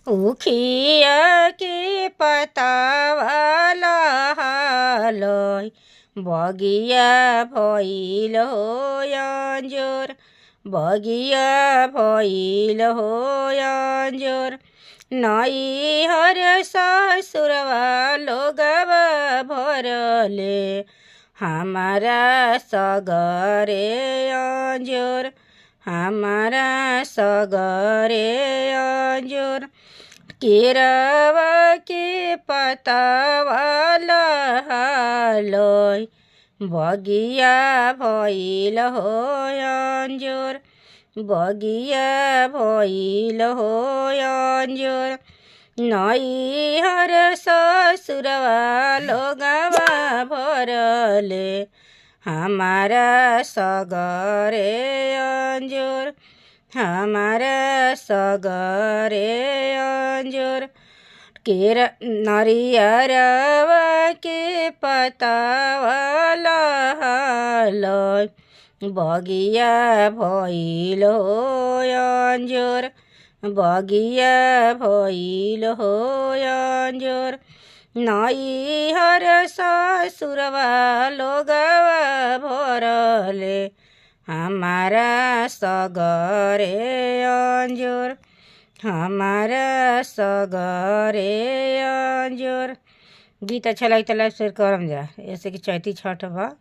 उखिया के पतावाला हालय बगिया भइल हो अंजोर, बगिया भइल हो अंजोर। नैहर ससुरवा लोगवा भरले हमारा सगरे अंजोर, हमारा सगरे अंजोर। केरवा के पतावाला हालय बगिया भइल हो अंजोर, बगिया भइल हो अंजोर। नैहर ससुरवा लोगवा भरले हमारा सगरे अंजोर, हमारा सगरे अंजोर। केर नरियरवा के पतावाला हालय बगिया भइल हो अंजोर, बगिया भइल हो अंजोर। नैहर ससुरवा लोगवा भरले हमारा सगरे अंजोर, हमारा सगरे अंजोर। गीत अच्छा लगे तो लाइक शेयर करम जा, ऐसे कि चैती छठ बा।